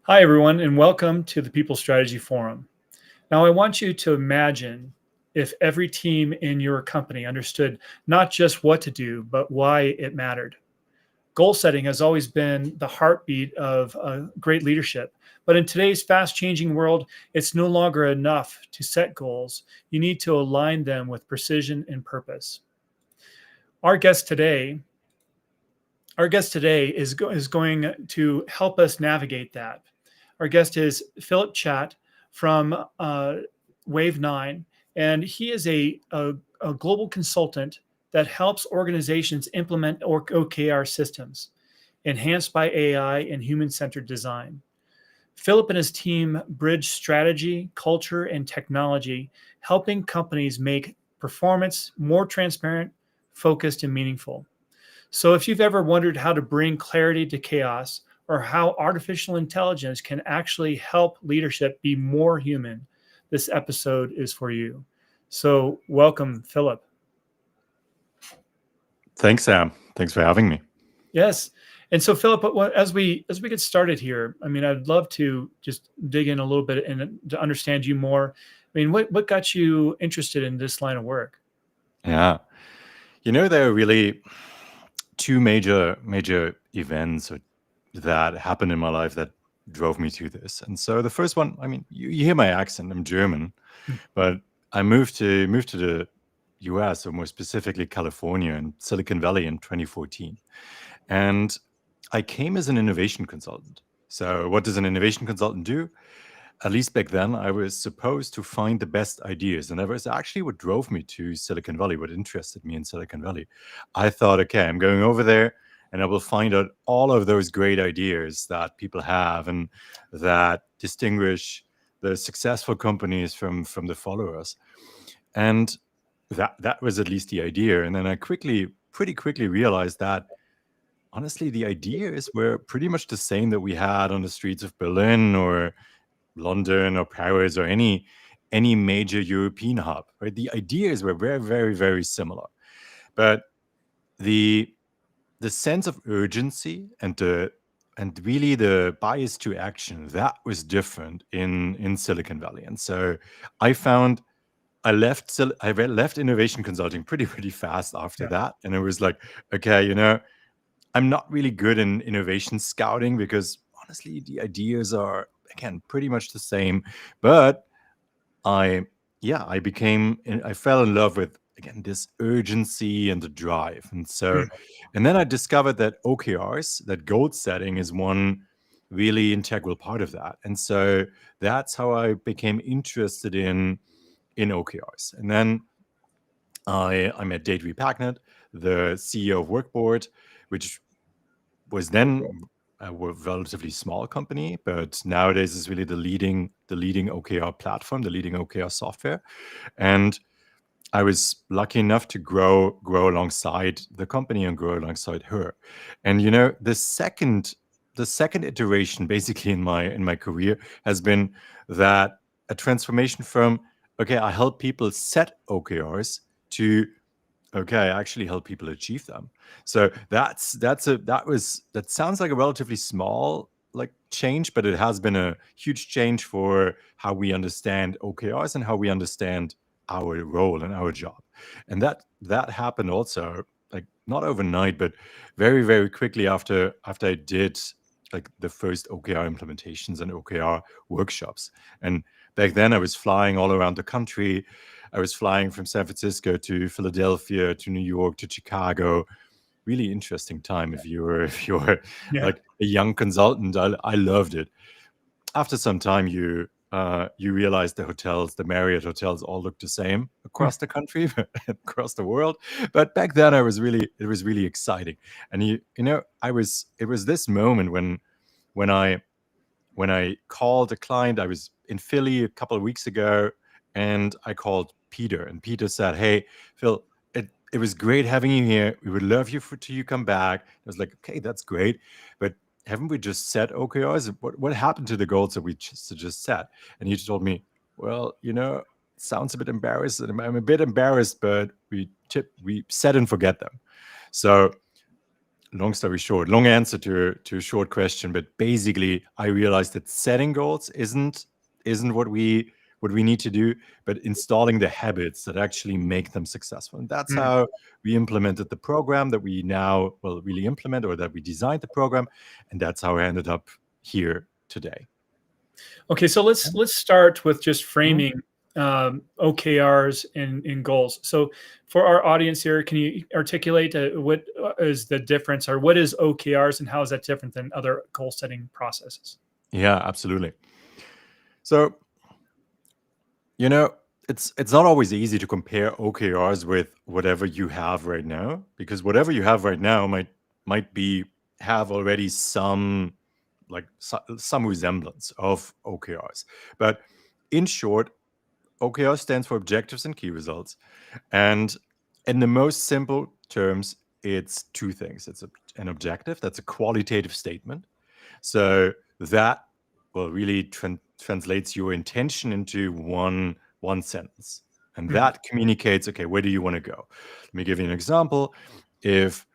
Hi, everyone, and welcome to the People Strategy Forum. Now, I want you to imagine if every team in your company understood not just what to do, but why it mattered. Goal setting has always been the heartbeat of great leadership. But in today's fast changing world, it's no longer enough to set goals. You need to align them with precision and purpose. Our guest today, our guest today is going to help us navigate that. Our guest is Philipp Schett from Wave 9, and he is a global consultant that helps organizations implement OKR systems enhanced by AI and human centered design. Philipp and his team bridge strategy, culture, and technology, helping companies make performance more transparent, focused, and meaningful. So, if you've ever wondered how to bring clarity to chaos or how artificial intelligence can actually help leadership be more human, this episode is for you. So, welcome, Philipp. Thanks, Sam. Thanks for having me. Yes. And so, Philipp, as we get started here, I mean, I'd love to just dig in a little bit and to understand you more. I mean, what got you interested in this line of work? Yeah. There are really two major events that happened in my life that drove me to this. And so the first one, I mean, you hear my accent. I'm German, but I moved to the US, or more specifically California and Silicon Valley in 2014. And I came as an innovation consultant. So what does an innovation consultant do? At least back then, I was supposed to find the best ideas. And that was actually what drove me to Silicon Valley, what interested me in Silicon Valley. I thought, okay, I'm going over there and I will find out all of those great ideas that people have and that distinguish the successful companies from the followers. And that was at least the idea. And then I pretty quickly realized that honestly, the ideas were pretty much the same that we had on the streets of Berlin or London or Paris or any major European hub, right? The ideas were very similar, but the the sense of urgency and really the bias to action that was different in Silicon Valley. And so I found I left innovation consulting pretty fast after Yeah. that, and it was like, okay, I'm not really good in innovation scouting because honestly, the ideas are again pretty much the same. But I, yeah, I fell in love with again this urgency and the drive, and so, Mm. and then I discovered that OKRs, that goal setting, is one really integral part of that, and so that's how I became interested in OKRs, and then I met Dave Packnett, the CEO of Workboard, which was then a relatively small company, but nowadays is really the leading OKR platform, the leading OKR software. And I was lucky enough to grow alongside the company and grow alongside her. And the second iteration basically in my career has been that a transformation from, okay, I help people set OKRs, to, okay, I actually help people achieve them. So that sounds like a relatively small like change, but it has been a huge change for how we understand OKRs and how we understand our role and our job. And that happened also, like, not overnight, but very quickly after I did like the first OKR implementations and OKR workshops. And back then I was flying all around the country. I was flying from San Francisco to Philadelphia to New York to Chicago. Really interesting time if you're Yeah. like a young consultant. I loved it. After some time, you realize the hotels, the Marriott hotels, all look the same Mm. across the country, across the world. But back then, it was really exciting. And it was this moment when I when I called a client. I was in Philly a couple of weeks ago, and I called Peter, and Peter said, "Hey, Phil, it was great having you here. We would love you till you come back." I was like, "Okay, that's great, but haven't we just set OKRs? What happened to the goals that we just set?" And he told me, "Well, it sounds a bit embarrassed, and I'm a bit embarrassed, but we set and forget them." So long story short, long answer to a short question, but basically I realized that setting goals isn't what we need to do, but installing the habits that actually make them successful. And that's Mm. how we implemented the program that we now will really implement, or that we designed the program, and that's how I ended up here today. Okay, so let's start with just Mhm. framing OKRs and goals. So for our audience here, can you articulate what is the difference, or what is OKRs, and how is that different than other goal setting processes? Yeah, absolutely. So, you know, it's not always easy to compare OKRs with whatever you have right now, because whatever you have right now might be have already some some resemblance of OKRs. But in short, OKR stands for objectives and key results. And in the most simple terms, it's two things. It's an objective, that's a qualitative statement. So that well really translates your intention into one sentence, and Mhm. that communicates, okay, where do you want to go? Let me give you an example. If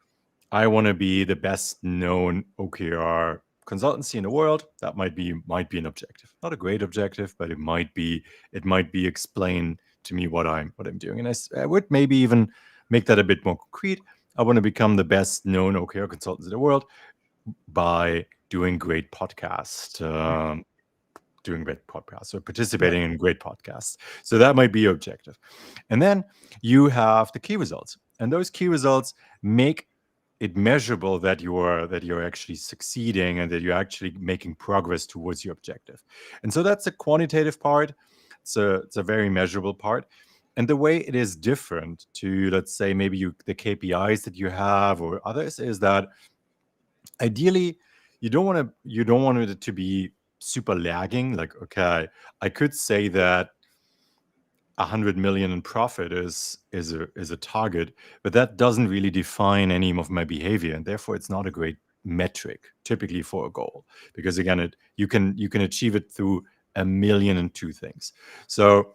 I want to be the best known OKR consultancy in the world, that might be an objective. Not a great objective, but it might be explained to me what I'm doing. And I would maybe even make that a bit more concrete. I want to become the best known OKR consultant in the world by doing great podcasts or Right. participating in great podcasts. So that might be your objective. And then you have the key results. And those key results make it measurable that you're actually succeeding and that you're actually making progress towards your objective. And so that's a quantitative part. It's a very measurable part. And the way it is different to, let's say, maybe the KPIs that you have or others, is that ideally you don't want it to be super lagging. Like, okay, I could say that 100 million in profit is a target, but that doesn't really define any of my behavior, and therefore it's not a great metric typically for a goal, because again, you can achieve it through a million and two things. So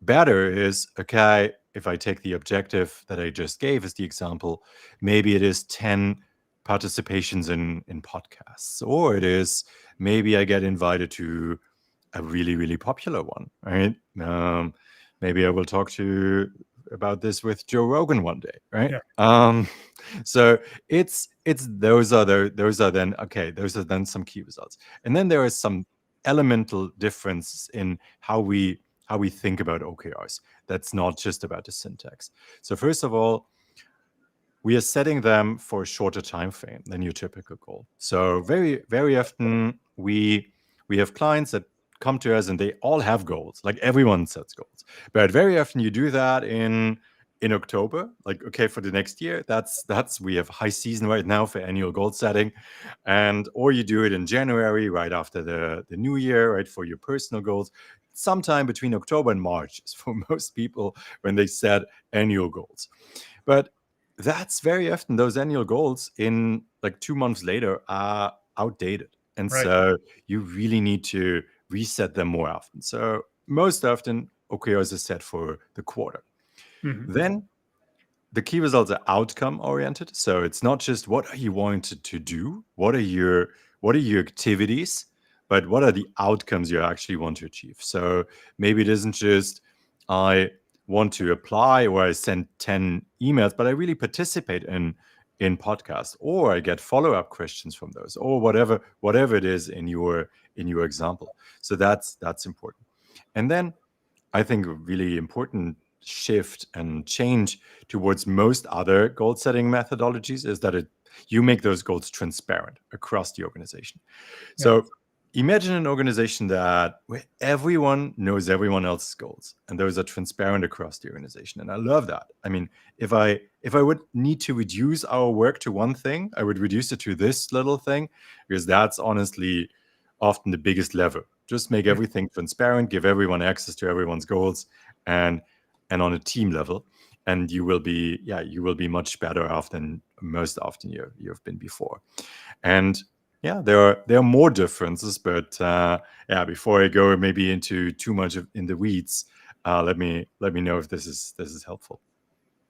better is, okay, if I take the objective that I just gave as the example, maybe it is 10 participations in podcasts, or it is maybe I get invited to a really, really popular one, right? Maybe I will talk to about this with Joe Rogan one day, right? Yeah. So it's those are then some key results, and then there is some elemental difference in how we think about OKRs. That's not just about the syntax. So first of all, we are setting them for a shorter time frame than your typical goal. So very, very often we have clients that come to us and they all have goals. Like, everyone sets goals, but very often you do that in October. Like, okay, for the next year, that's we have high season right now for annual goal setting, and or you do it in January, right after the new year, right, for your personal goals. Sometime between October and March is for most people when they set annual goals. But that's very often those annual goals in like 2 months later are outdated. And Right. so you really need to reset them more often. So most often, OKRs are set for the quarter. Mhm. Then the key results are outcome oriented. So it's not just what are you wanting to do, what are your activities, but what are the outcomes you actually want to achieve. So maybe it isn't just I want to apply or I send 10 emails, but I really participate in podcasts, or I get follow-up questions from those, or whatever it is in your example. So that's important. And then I think a really important shift and change towards most other goal setting methodologies is that you make those goals transparent across the organization. Yeah. So imagine an organization where everyone knows everyone else's goals, and those are transparent across the organization. And I love that. I mean, if I would need to reduce our work to one thing, I would reduce it to this little thing, because that's honestly often the biggest lever. Just make Mm. everything transparent, give everyone access to everyone's goals, and on a team level, and you will be much better off than most often you've been before. And yeah, there are more differences, but yeah, before I go maybe into too much in the weeds, let me know if this is helpful.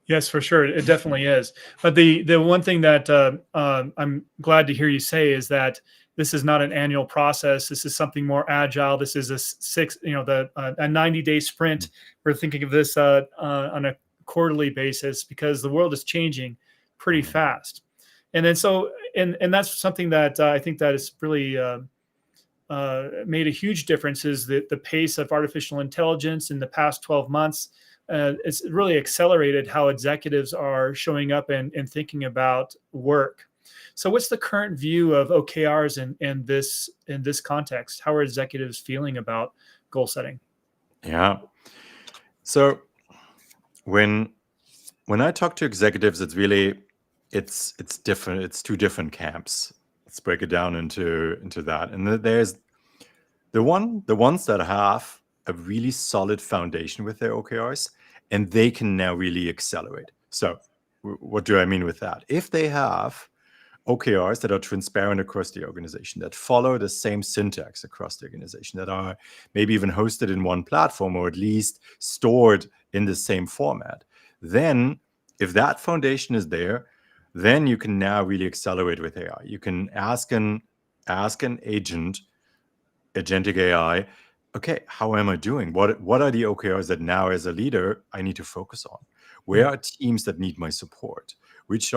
Yes, for sure. It definitely is. But the one thing that I'm glad to hear you say is that this is not an annual process. This is something more agile. This is a six, the a 90-day sprint. We're thinking of this on a quarterly basis because the world is changing pretty Mhm. fast. And then so and that's something that I think that is really made a huge difference is the pace of artificial intelligence in the past 12 months. It's really accelerated how executives are showing up and thinking about work. So, what's the current view of OKRs in this context? How are executives feeling about goal setting? Yeah. So when when I talk to executives, it's really it's different. It's two different camps. Let's break it down into that. And there's the ones that have a really solid foundation with their OKRs, and they can now really accelerate. So what do I mean with that? If they have OKRs that are transparent across the organization, that follow the same syntax across the organization, that are maybe even hosted in one platform or at least stored in the same format, then if that foundation is there, then you can now really accelerate with AI. You can ask an agentic AI, okay, how am I doing? What are the OKRs that now as a leader I need to focus on? Where Mm, are teams that need my support? Which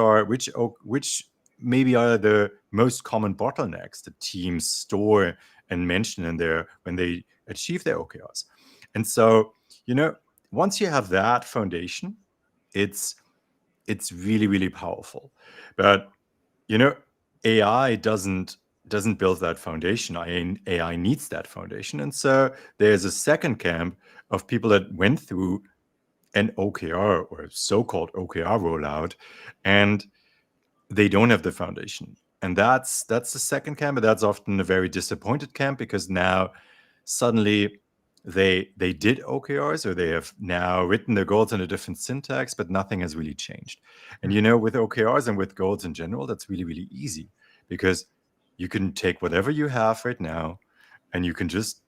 maybe are the most common bottlenecks that teams store and mention in there when they achieve their OKRs? And so, you know, once you have that foundation, it's it's really, really powerful. But you know, AI doesn't build that foundation. AI needs that foundation. And so there's a second camp of people that went through an OKR or a so-called OKR rollout, and they don't have the foundation. And that's the second camp, and that's often a very disappointed camp because now suddenly they did OKRs, or they have now written their goals in a different syntax, but nothing has really changed. And mm. with OKRs and with goals in general, that's really, really easy because you can take whatever you have right now and you can just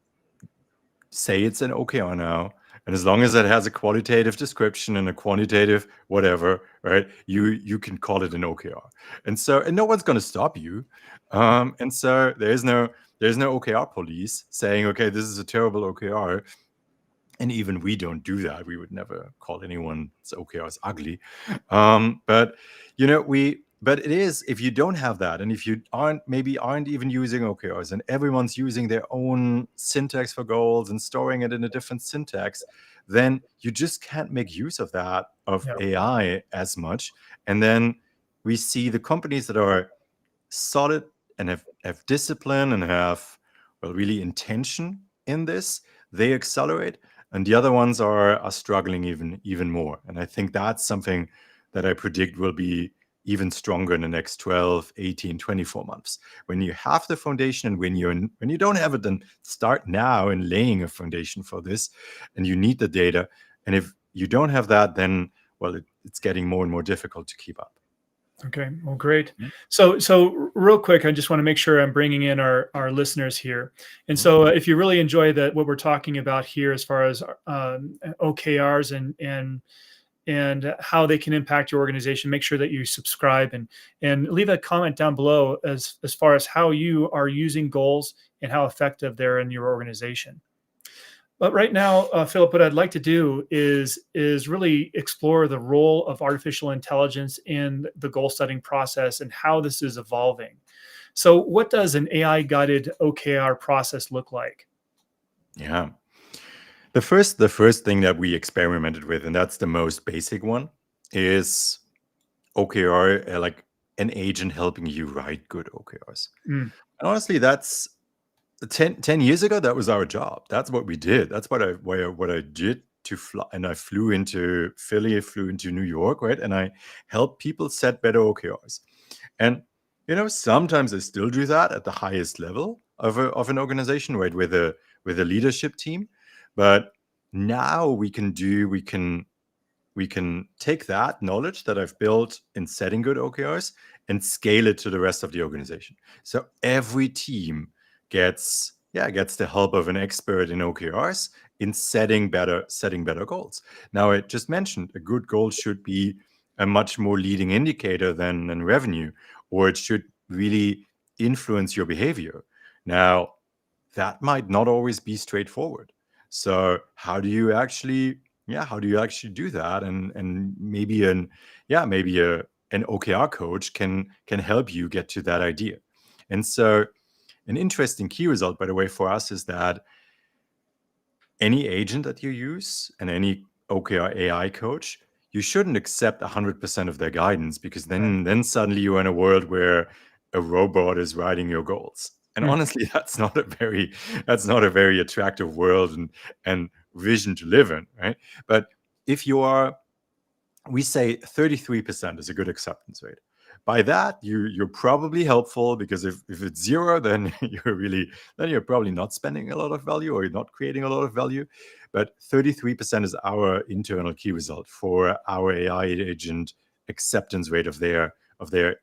say it's an OKR now. And as long as it has a qualitative description and a quantitative whatever, right, you can call it an OKR. And no one's going to stop you. And so there's no OKR police saying, okay, this is a terrible OKR. And even we don't do that. We would never call anyone's OKRs ugly. But but it is, if you don't have that, and if you aren't even using OKRs, and everyone's using their own syntax for goals and storing it in a different syntax, then you just can't make use of that of Yeah. AI as much. And then we see the companies that are solid and have discipline and have, well, really intention in this, they accelerate, and the other ones are struggling even more. And I think that's something that I predict will be even stronger in the next 12, 18, 24 months. When you have the foundation, and when you don't have it, then start now in laying a foundation for this. And you need the data. And if you don't have that, then, well, it's getting more and more difficult to keep up. Okay. Well, great. Mhm. So real quick, I just want to make sure I'm bringing in our listeners here. And Mhm. so, if you really enjoy what we're talking about here, as far as OKRs and how they can impact your organization, make sure that you subscribe and leave a comment down below as far as how you are using goals and how effective they're in your organization. But right now, Philip, what I'd like to do is really explore the role of artificial intelligence in the goal setting process and how this is evolving. So, what does an AI guided OKR process look like? Yeah. The first thing that we experimented with, and that's the most basic one, is OKR, like an agent helping you write good OKRs. Mm, And honestly, that's 10 years ago, that was our job. That's what we did. That's what I did to fly. And I flew into Philly, I flew into New York, right? And I helped people set better OKRs. And sometimes I still do that at the highest level of an organization, right, with a leadership team. But now we can take that knowledge that I've built in setting good OKRs and scale it to the rest of the organization. So every team gets gets the help of an expert in OKRs in setting better goals. Now, I just mentioned a good goal should be a much more leading indicator than revenue, or it should really influence your behavior. Now, that might not always be straightforward. So how do you actually do that? And maybe an OKR coach can help you get to that idea. And so an interesting key result, by the way, for us is that any agent that you use and any OKR AI coach, you shouldn't accept 100% of their guidance, because Right. then suddenly you're in a world where a robot is writing your goals. And Mm. honestly, that's not a very attractive world and vision to live in, right? But if you are, we say 33% is a good acceptance rate. By that, you're probably helpful, because if it's zero, then you're probably not spending a lot of value, or you're not creating a lot of value. But 33% is our internal key result for our AI agent acceptance rate of their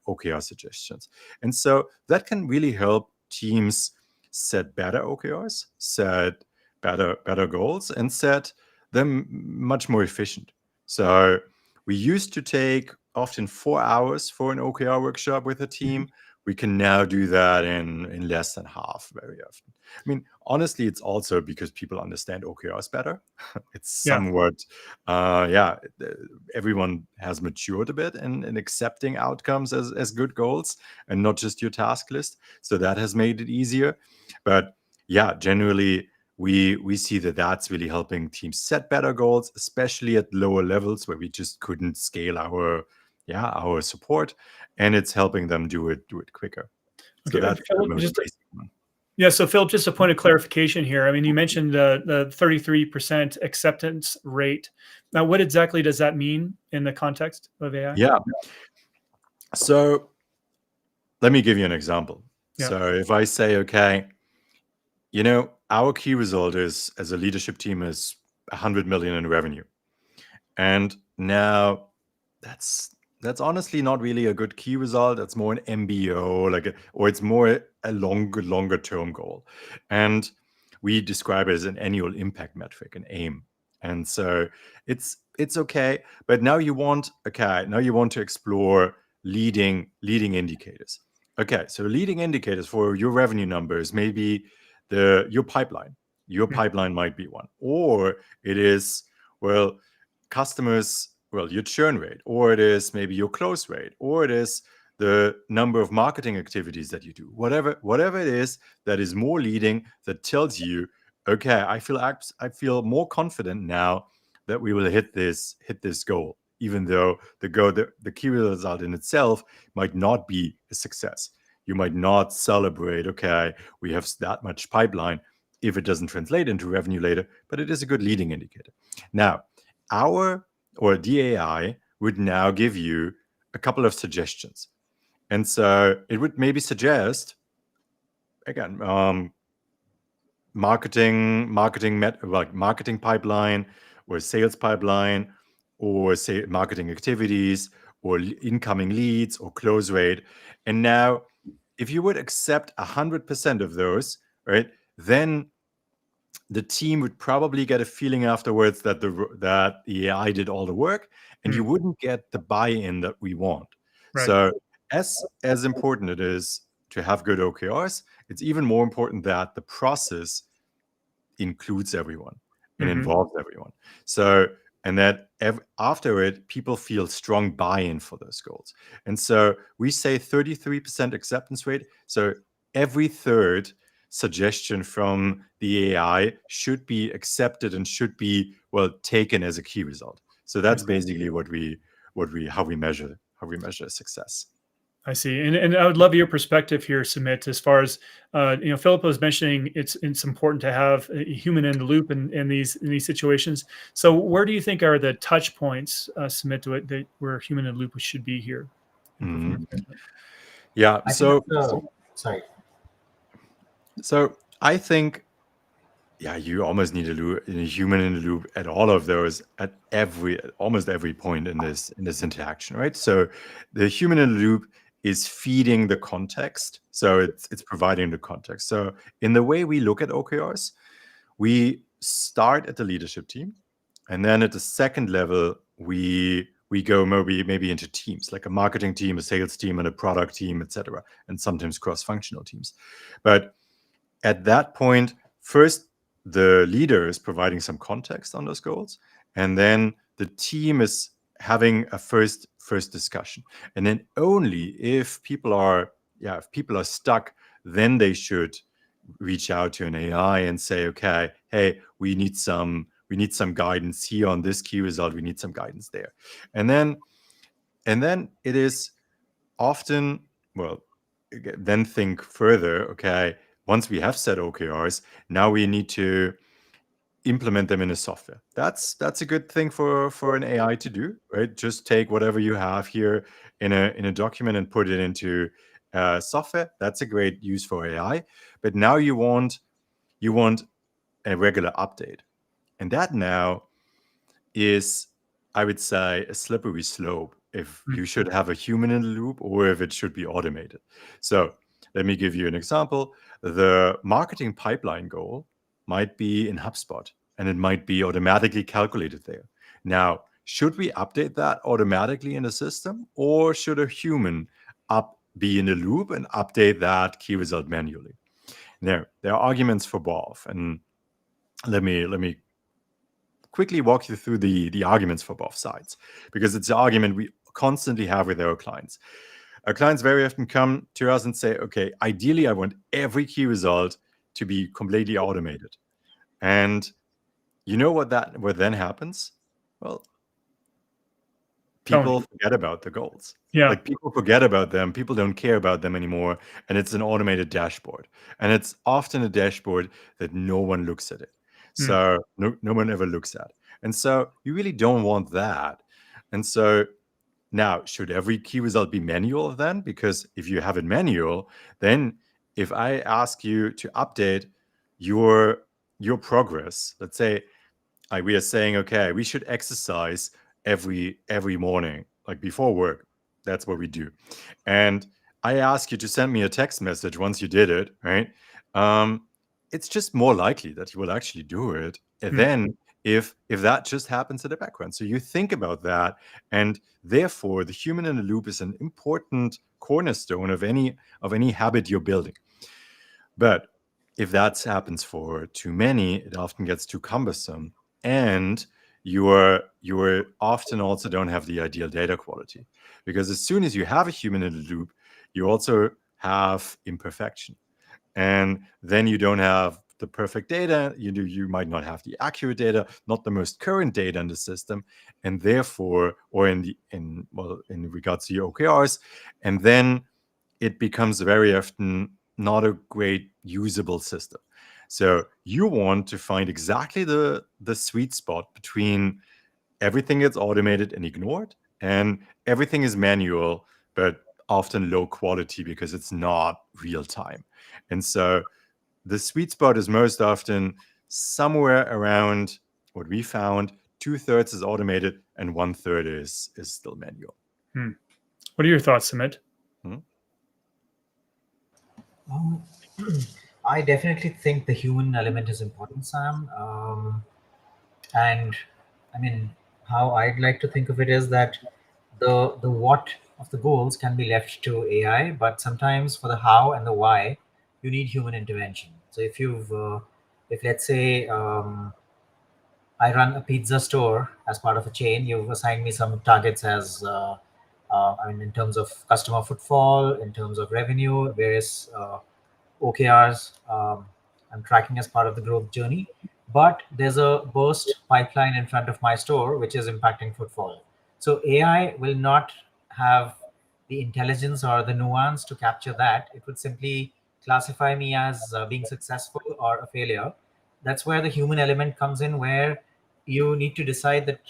OKR suggestions. And so that can really help teams set better OKRs, set better goals, and set them much more efficient. So we used to take often 4 hours for an OKR workshop with a Mhm. team. We can now do that in less than half very often. I mean, honestly, it's also because people understand OKRs better. It's Yeah. somewhat, everyone has matured a bit in accepting outcomes as good goals and not just your task list. So that has made it easier. But yeah, generally, we see that that's really helping teams set better goals, especially at lower levels where we just couldn't scale our support, and it's helping them do it quicker. So Okay. that's the Philip, most just basic one. yeah. So Philip, just a point of clarification here. I mean, you mentioned the 33% acceptance rate. Now, what exactly does that mean in the context of AI? Yeah. So let me give you an example. Yeah. So if I say, okay, our key result is, as a leadership team, is 100 million in revenue. And now that's that's honestly not really a good key result. That's more an MBO, or it's more a longer term goal. And we describe it as an annual impact metric, an AIM. And so it's okay. But now you want to explore leading indicators. Okay, so leading indicators for your revenue numbers, maybe your pipeline. Your Mm. pipeline might be one. Or it is, well, your churn rate, or it is maybe your close rate, or it is the number of marketing activities that you do. Whatever it is that is more leading, that tells you, okay, I feel more confident now that we will hit this goal, even though the key result in itself might not be a success. You might not celebrate, okay, we have that much pipeline, if it doesn't translate into revenue later, but it is a good leading indicator. Now, our or DAI would now give you a couple of suggestions. And so it would maybe suggest, again, marketing pipeline, or sales pipeline, or say marketing activities, or incoming leads, or close rate. And now, if you would accept 100% of those, right, then the team would probably get a feeling afterwards that the AI did all the work, and you Mm. wouldn't get the buy-in that we want. Right. So as important it is to have good OKRs, it's even more important that the process includes everyone and Hmm. involves everyone. So, and that after it, people feel strong buy-in for those goals. And so we say 33% acceptance rate. So every third suggestion from the AI should be accepted and should be, well, taken as a key result. So I that's see. basically how we measure success. I see. And I would love your perspective here, Sumit, as far as Philip was mentioning, it's important to have a human in the loop in these situations. So where do you think are the touch points, Sumit, where human in the loop should be here in Mhm. performance management? Yeah. I think sorry. So I think, yeah, you almost need a human in the loop at all of those, at almost every point in this interaction, right? So the human in the loop is feeding the context. So it's providing the context. So in the way we look at OKRs, we start at the leadership team, and then at the second level we go maybe into teams, like a marketing team, a sales team, and a product team, etc., and sometimes cross-functional teams. But at that point, first the leader is providing some context on those goals, and then the team is having a first discussion. And then only if people are stuck, then they should reach out to an AI and say, okay, hey, we need some guidance here on this key result, we need some guidance there. And then it is often, well, then think further, okay, once we have set OKRs, now we need to implement them in a software. That's a good thing for an AI to do, right? Just take whatever you have here in a document and put it into software. That's a great use for AI. But now you want a regular update, and that now is, I would say, a slippery slope if you should have a human in the loop or if it should be automated. So let me give you an example. The marketing pipeline goal might be in HubSpot, and it might be automatically calculated there. Now, should we update that automatically in the system, or should a human be in the loop and update that key result manually? There are arguments for both, and let me quickly walk you through the arguments for both sides, because it's the argument we constantly have with our clients. Our clients very often come to us and say, okay, ideally I want every key result to be completely automated. And you know what then happens? Well, people forget about the goals. Yeah. Like, people forget about them. People don't care about them anymore. And it's an automated dashboard. And it's often a dashboard that no one looks at it. So no one ever looks at. And so you really don't want that. And so now, should every key result be manual then? Because if you have it manual, then if I ask you to update your progress, let's say we are saying, okay, we should exercise every morning, like before work. That's what we do. And I ask you to send me a text message once you did it, right? It's just more likely that you will actually do it. And then if that just happens in the background. So you think about that, and therefore the human in the loop is an important cornerstone of any habit you're building. But if that happens for too many, it often gets too cumbersome, and you often also don't have the ideal data quality, because as soon as you have a human in the loop, you also have imperfection, and then you don't have the perfect data. You might not have the accurate data, not the most current data in the system, and therefore, or in regards to your OKRs, and then it becomes very often not a great usable system. So you want to find exactly the sweet spot between everything gets automated and ignored, and everything is manual, but often low quality because it's not real time. And so the sweet spot is most often somewhere around what we found: 2/3 is automated and 1/3 is still manual. What are your thoughts, Sumit? I definitely think the human element is important, Sam. And I mean, how I'd like to think of it is that the what of the goals can be left to AI, but sometimes for the how and the why, you need human intervention. So if let's say I run a pizza store as part of a chain, you've assigned me some targets as I mean, in terms of customer footfall, in terms of revenue, various OKRs I'm tracking as part of the growth journey. But there's a burst pipeline in front of my store which is impacting footfall. So AI will not have the intelligence or the nuance to capture that. It would simply classify me as being successful or a failure. That's where the human element comes in, where you need to decide that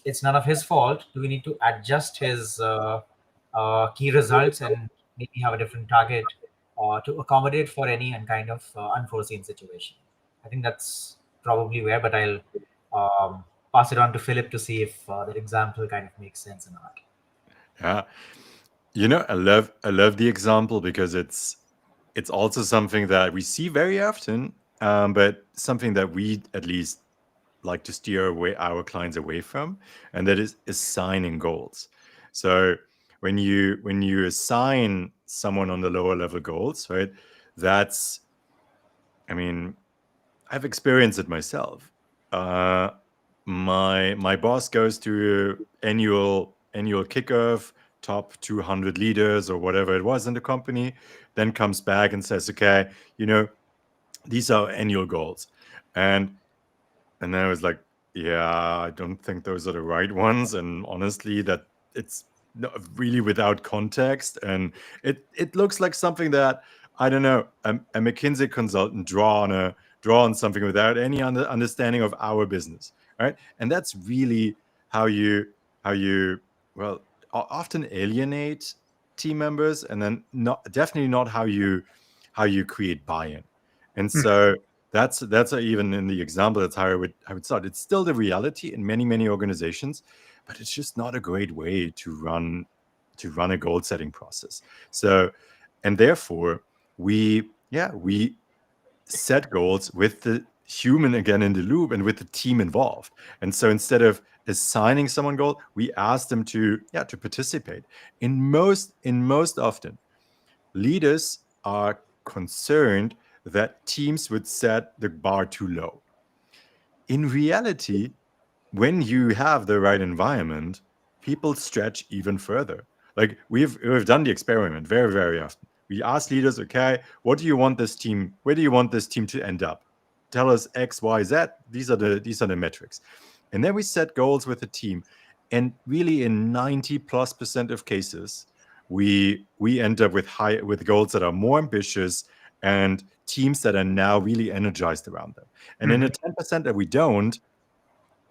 it's none of his fault. Do we need to adjust his key results and maybe have a different target to accommodate for any kind of unforeseen situation? I think that's probably where, but I'll pass it on to Philip to see if that example kind of makes sense or not. Yeah. I love the example because it's also something that we see very often, but something that we at least like to steer away our clients away from, and that is assigning goals. So when you assign someone on the lower level goals, right? That's, I mean, I've experienced it myself. Uh, my boss goes to annual kickoff, top 200 leaders or whatever it was in the company, then comes back and says, okay, these are annual goals, and then I was like, yeah, I don't think those are the right ones. And honestly, that it's really without context. And it looks like something that, I don't know, a McKinsey consultant draw on something without any understanding of our business, right? And that's really how you well often alienate team members, and then definitely not how you create buy-in. And Hmm. so that's even in the example, that's how I would start. It's still the reality in many organizations, but it's just not a great way to run a goal setting process. So, and therefore we set goals with the human again in the loop and with the team involved. And so instead of assigning someone goal, we ask them to participate. In most often, leaders are concerned that teams would set the bar too low. In reality, when you have the right environment, people stretch even further. Like we've done the experiment very often. We ask leaders, okay, what do you want this team? Where do you want this team to end up? Tell us X, Y, Z. These are the metrics, and then we set goals with the team. And really, in 90+% of cases, we end up with goals that are more ambitious and teams that are now really energized around them. And in the 10% that we don't,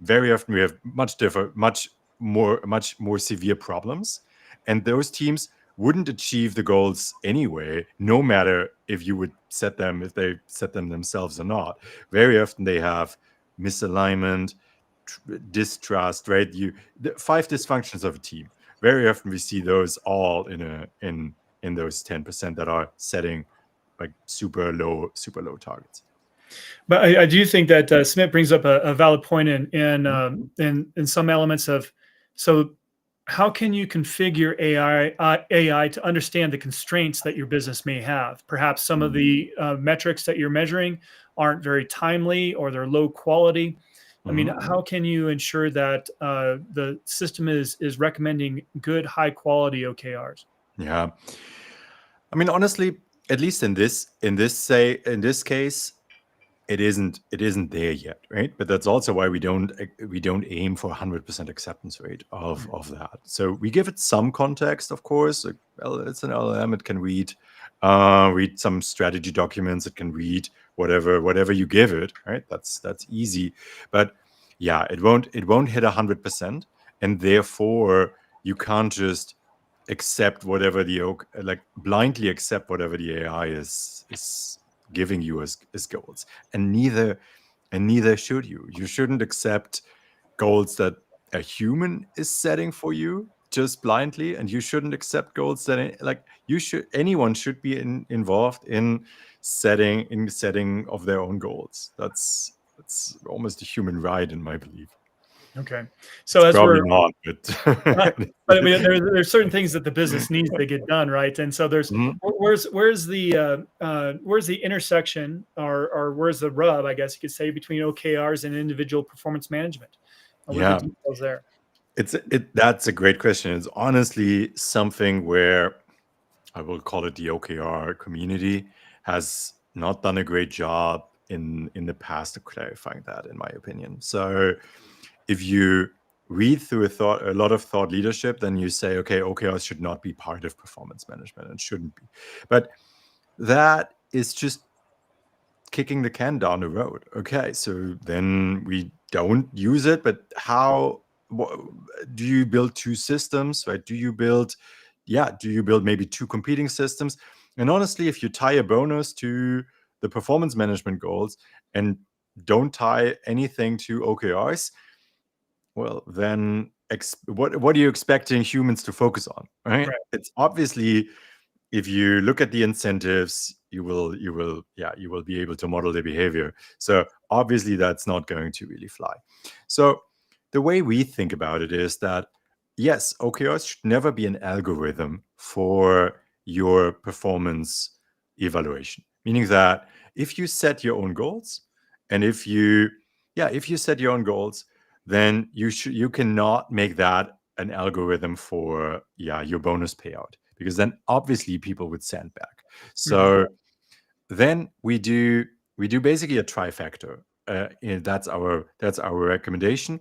very often we have much more severe problems, and those teams wouldn't achieve the goals anyway, no matter if they set them themselves or not. Very often they have misalignment, distrust, right? The 5 dysfunctions of a team. Very often we see those all in those 10% that are setting like super low targets. But I do think that Smith brings up a valid point in some elements of, so how can you configure AI to understand the constraints that your business may have? Perhaps some of the metrics that you're measuring aren't very timely or they're low quality. I mean, how can you ensure that the system is recommending good, high quality OKRs? Yeah. I mean, honestly, at least in this case, it isn't there yet, right? But that's also why we don't aim for 100% acceptance rate of that. So we give it some context, of course. Like, well, it's an LLM; it can read some strategy documents. It can read whatever you give it, right? That's easy. But yeah, it won't hit 100%, and therefore you can't just blindly accept whatever the AI is giving you as goals, and neither should you. You shouldn't accept goals that a human is setting for you just blindly, and you shouldn't accept goals that anyone should be involved in setting of their own goals. That's almost a human right in my belief. Okay, so It's as probably we're not, But but I mean, there's certain things that the business needs to get done, right? And so there's Mhm. where's the intersection, or where's the rub, I guess you could say, between OKRs and individual performance management? What are the Yeah, details there? that's a great question. It's honestly something where I will call it the OKR community has not done a great job in the past of clarifying that, in my opinion. So if you read through a lot of thought leadership, then you say, okay, OKRs should not be part of performance management and shouldn't be. But that is just kicking the can down the road. Okay, so then we don't use it, but do you build two systems, right? Do you build maybe two competing systems? And honestly, if you tie a bonus to the performance management goals and don't tie anything to OKRs, well, then what are you expecting humans to focus on, right? Right. It's obviously, if you look at the incentives, you will be able to model the behavior. So obviously that's not going to really fly. So the way we think about it is that yes, OKRs should never be an algorithm for your performance evaluation, meaning that if you set your own goals, and if you set your own goals, then you cannot make that an algorithm for your bonus payout, because then obviously people would sandbag. So then we do basically a trifecta. That's our recommendation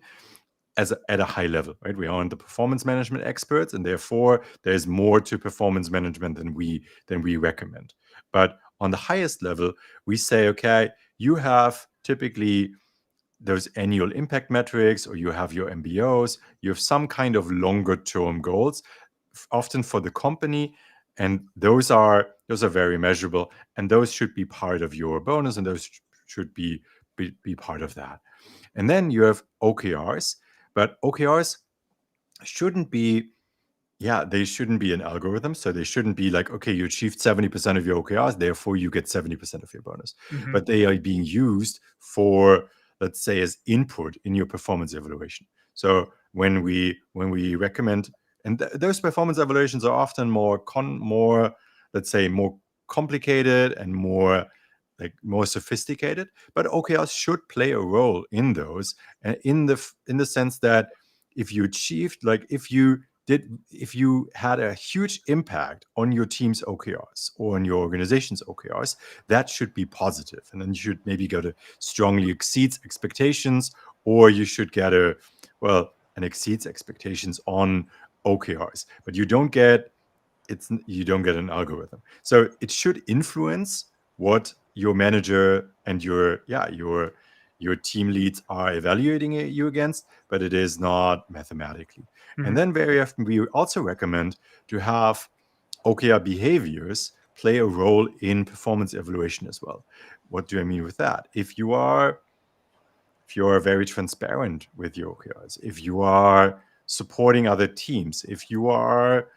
at a high level, right? We aren't the performance management experts, and therefore there's more to performance management than we recommend. But on the highest level, we say, okay, you have typically those annual impact metrics, or you have your MBOs, you have some kind of longer term goals, often for the company, and those are very measurable, and those should be part of your bonus, and those should be part of that. And then you have OKRs, but OKRs shouldn't be they shouldn't be an algorithm. So they shouldn't be like, okay, you achieved 70% of your OKRs, therefore you get 70% of your bonus. Mm-hmm. But they are being used for, let's say, as input in your performance evaluation. So when we recommend, and those performance evaluations are often more let's say, more complicated and more sophisticated, but OKRs should play a role in those, in the sense that if you achieved, like if you had a huge impact on your team's OKRs or on your organization's OKRs, that should be positive. And then you should maybe go to strongly exceeds expectations, or you should get an exceeds expectations on OKRs. But you don't get an algorithm. So it should influence what your manager and your team leads are evaluating you against, but it is not mathematically. And then very often we also recommend to have OKR behaviors play a role in performance evaluation as well. What do I mean with that? If you are very transparent with your OKRs, if you are supporting other teams, if you're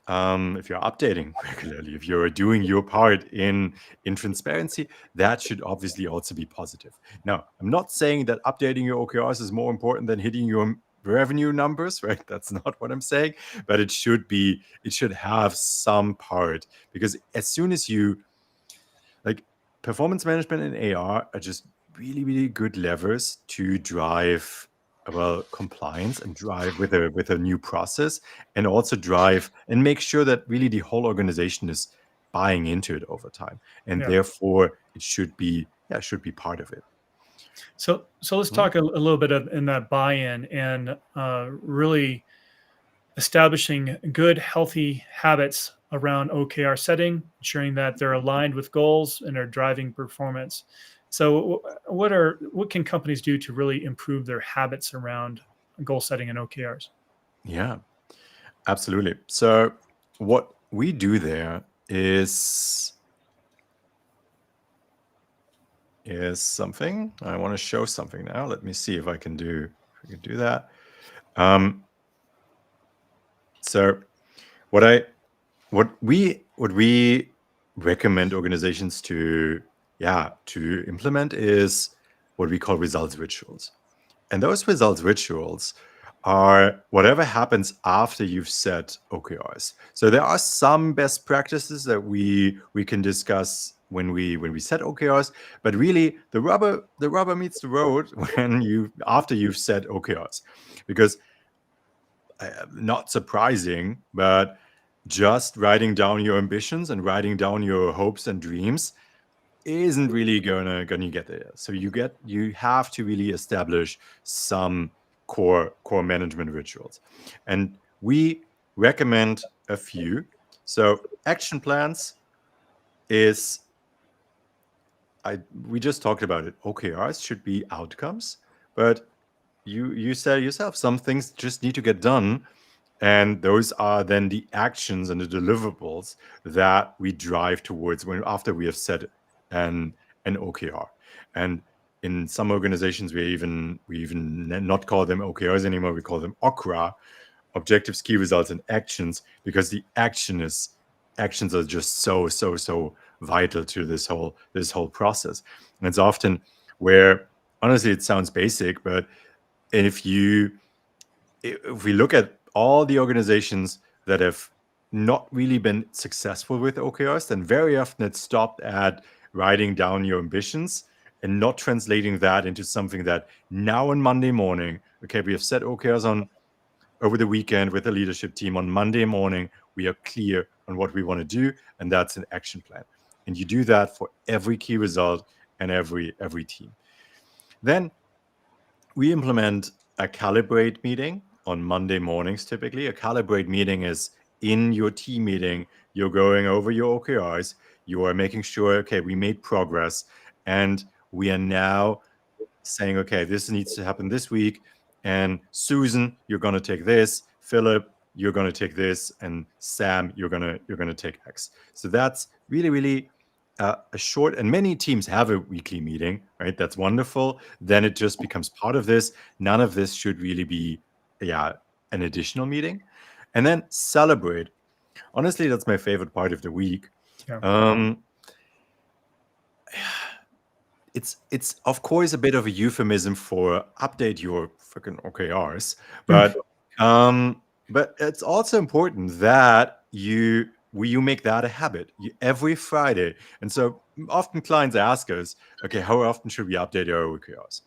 updating regularly, if you're doing your part in transparency, that should obviously also be positive. Now, I'm not saying that updating your OKRs is more important than hitting your revenue numbers, right? That's not what I'm saying, but it should have some part, because as soon as you performance management and AR are just really, really good levers to drive compliance and drive with a new process, and also drive and make sure that really the whole organization is buying into it over time, and therefore it should be part of it. So let's talk a little bit in that buy-in and really establishing good, healthy habits around OKR setting, ensuring that they're aligned with goals and are driving performance. So what can companies do to really improve their habits around goal setting and OKRs? Yeah, absolutely. So what we do there is something. I want to show something now. Let me see if I can do that. So what we recommend organizations to implement is what we call results rituals. And those results rituals are whatever happens after you've set OKRs. So there are some best practices that we can discuss when we set OKRs, but really the rubber meets the road after you've set OKRs, because not surprising, but just writing down your ambitions and writing down your hopes and dreams isn't really gonna get there. So you have to really establish some core management rituals, and we recommend a few. So action plans is we just talked about it. OKRs should be outcomes, but you said yourself, some things just need to get done, and those are then the actions and the deliverables that we drive towards after we have set an OKR. And in some organizations, we even not call them OKRs anymore. We call them OKRA, objectives, key results, and actions, because the actions are just so vital to this whole process. And it's often where, honestly, it sounds basic, but if we look at all the organizations that have not really been successful with OKRs, then very often it's stopped at writing down your ambitions and not translating that into something that now on Monday morning, okay, we have set OKRs on over the weekend with the leadership team. On Monday morning, we are clear on what we want to do, and that's an action plan. And you do that for every key result and every team. Then we implement a calibrate meeting on Monday mornings. Typically, a calibrate meeting is in your team meeting. You're going over your OKRs. You are making sure, okay, we made progress, and we are now saying, okay, this needs to happen this week. And Susan, you're going to take this. Philip, you're going to take this. And Sam, you're going to take X. So that's really a short, and many teams have a weekly meeting, right? That's wonderful. Then it just becomes part of this. None of this should really be, an additional meeting. And then celebrate. Honestly, that's my favorite part of the week. Yeah. It's of course a bit of a euphemism for update your freaking OKRs, but it's also important that you make that a habit every Friday. And so often clients ask us, okay, how often should we update our OKRs?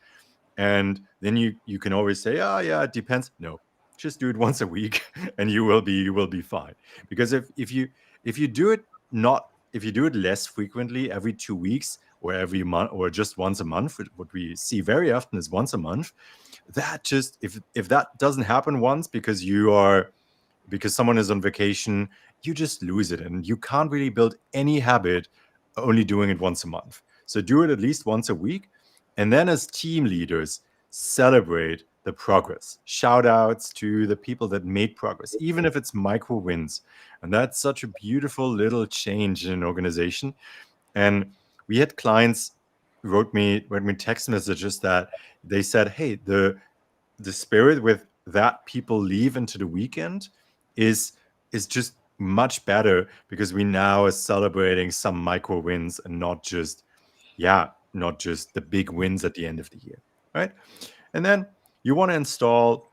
And then you can always say, oh yeah, it depends. No, just do it once a week and you will be fine. Because if you do it less frequently, every 2 weeks or every month or just once a month, what we see very often is once a month, that just if that doesn't happen once because someone is on vacation, you just lose it, and you can't really build any habit only doing it once a month. So do it at least once a week. And then as team leaders, celebrate the progress. Shout outs to the people that made progress, even if it's micro wins. And that's such a beautiful little change in an organization. And we had clients wrote me text messages that they said, hey, the spirit with that people leave into the weekend is just much better because we now are celebrating some micro wins and not just the big wins at the end of the year, right? And then you want to install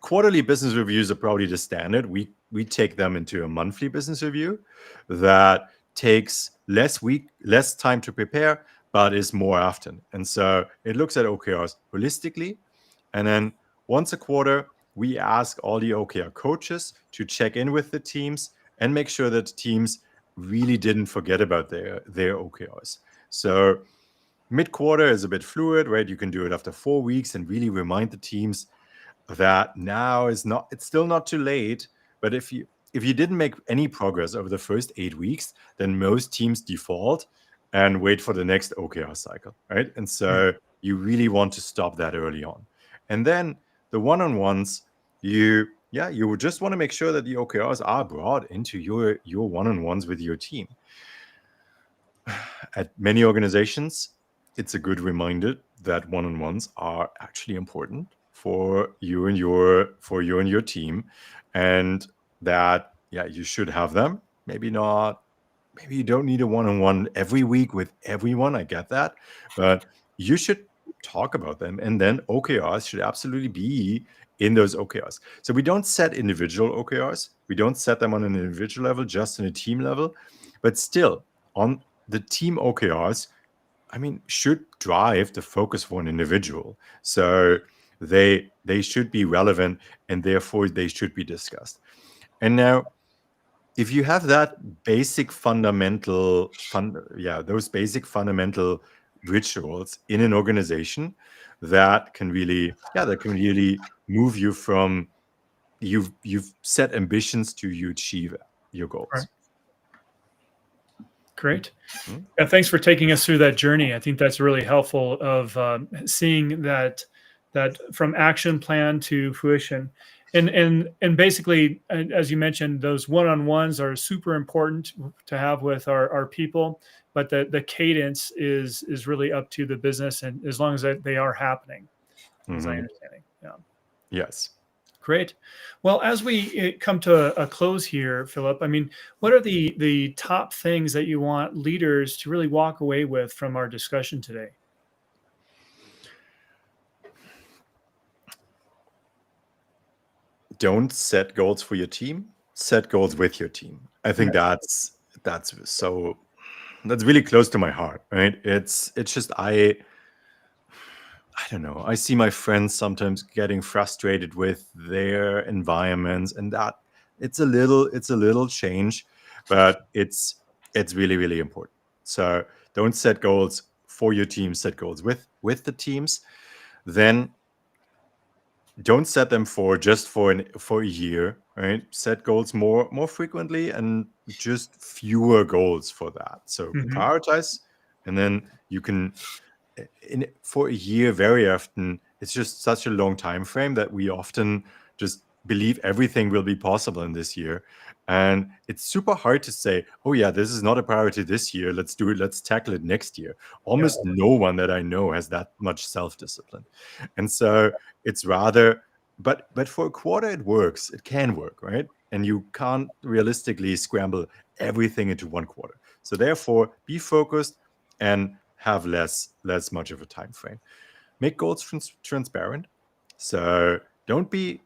quarterly business reviews are probably the standard. We take them into a monthly business review that takes less time to prepare, but is more often. And so it looks at OKRs holistically. And then once a quarter, we ask all the OKR coaches to check in with the teams and make sure that teams really didn't forget about their OKRs. So mid-quarter is a bit fluid, right? You can do it after 4 weeks and really remind the teams that now it's still not too late. But if you didn't make any progress over the first 8 weeks, then most teams default and wait for the next OKR cycle, right? And so you really want to stop that early on. And then the one-on-ones, you would just want to make sure that the OKRs are brought into your one-on-ones with your team. At many organizations, it's a good reminder that one-on-ones are actually important for you and your team, and that you should have them. Maybe not. Maybe you don't need a one-on-one every week with everyone. I get that, but you should talk about them, and then OKRs should absolutely be in those OKRs. So we don't set individual OKRs. We don't set them on an individual level, just on a team level, but still on the team OKRs, should drive the focus for an individual. So they should be relevant, and therefore they should be discussed. And now, if you have that basic fundamental those basic fundamental rituals in an organization, that can really move you from you've set ambitions to you achieve your goals. Right. Great. Yeah, thanks for taking us through that journey. I think that's really helpful of seeing that from action plan to fruition. And basically, as you mentioned, those one-on-ones are super important to have with our people, but the cadence is really up to the business, and as long as they are happening, as I understand it. Yeah. Yes. Great. Well, as we come to a close here, Philipp, I mean, what are the top things that you want leaders to really walk away with from our discussion today? Don't set goals for your team. Set goals with your team. I think that's really close to my heart, right? It's just I don't know. I see my friends sometimes getting frustrated with their environments, and that it's a little change, but it's really really important. So don't set goals for your team. Set goals with the teams. Then don't set them for just for a year, right? Set goals more frequently and just fewer goals for that. So Mhm. prioritize, and then you can for a year. Very often it's just such a long time frame that we often just believe everything will be possible in this year, and it's super hard to say, oh yeah, this is not a priority this year, let's do it, let's tackle it next year. Yeah. Almost no one that I know has that much self-discipline. And so it's rather, but for a quarter it works, it can work, right? And you can't realistically scramble everything into one quarter. So therefore be focused and have less much of a time frame. Make goals transparent. So don't be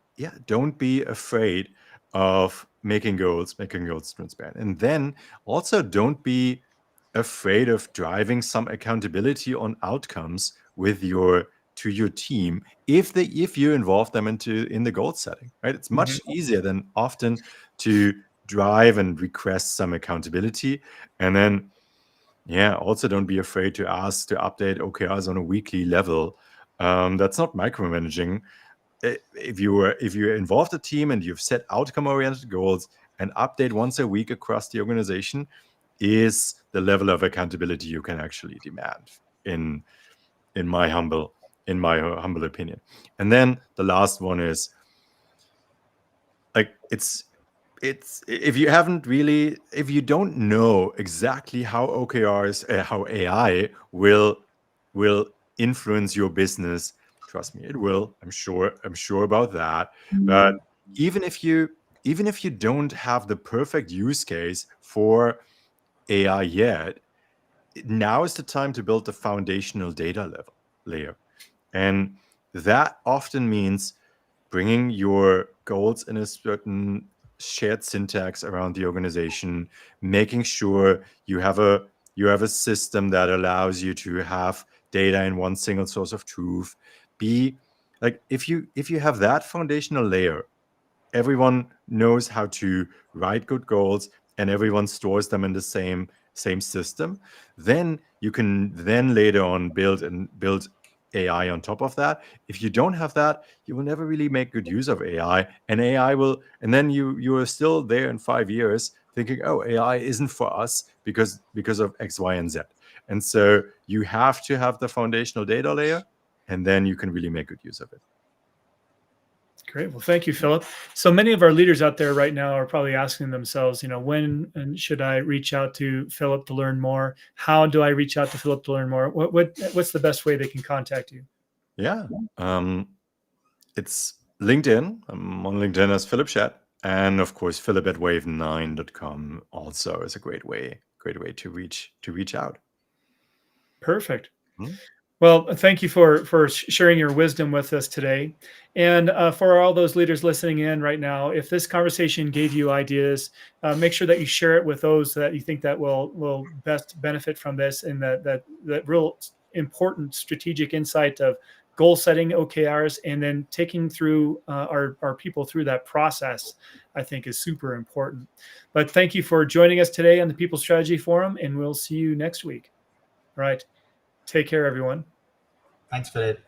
afraid of making goals transparent. And then also don't be afraid of driving some accountability on outcomes with your team if you involve them in the goal setting, right? It's Mhm. much easier than often to drive and request some accountability. And then also don't be afraid to ask to update OKRs on a weekly level. That's not micromanaging. If you involve the team and you've set outcome-oriented goals, and update once a week across the organization is the level of accountability you can actually demand in my humble opinion. And then the last one is, like, it's if you don't know exactly how OKRs, how AI will influence your business, trust me, it will. I'm sure about that. But even if you don't have the perfect use case for AI yet, now is the time to build the foundational data layer. And that often means bringing your goals in a certain shared syntax around the organization, making sure you have a system that allows you to have data in one single source of truth. Be like, if you have that foundational layer, everyone knows how to write good goals, and everyone stores them in the same system, then you can then later on build AI on top of that. If you don't have that, you will never really make good use of AI, and then you are still there in 5 years thinking, oh, AI isn't for us because of X, Y, and Z. And so you have to have the foundational data layer, and then you can really make good use of it. Great. Well, thank you, Philipp. So many of our leaders out there right now are probably asking themselves, when and should I reach out to Philipp to learn more? How do I reach out to Philipp to learn more? What's the best way they can contact you? Yeah. It's LinkedIn. I'm on LinkedIn as Philipp Schett. And of course, philipp@wave9.com also is a great way to reach out. Perfect. Hmm? Well, thank you for sharing your wisdom with us today, and for all those leaders listening in right now. If this conversation gave you ideas, make sure that you share it with those that you think that will best benefit from this, and that real important strategic insight of goal setting OKRs, and then taking through our people through that process, I think is super important. But thank you for joining us today on the People Strategy Forum, and we'll see you next week. All right. Take care, everyone. Thanks, Philip.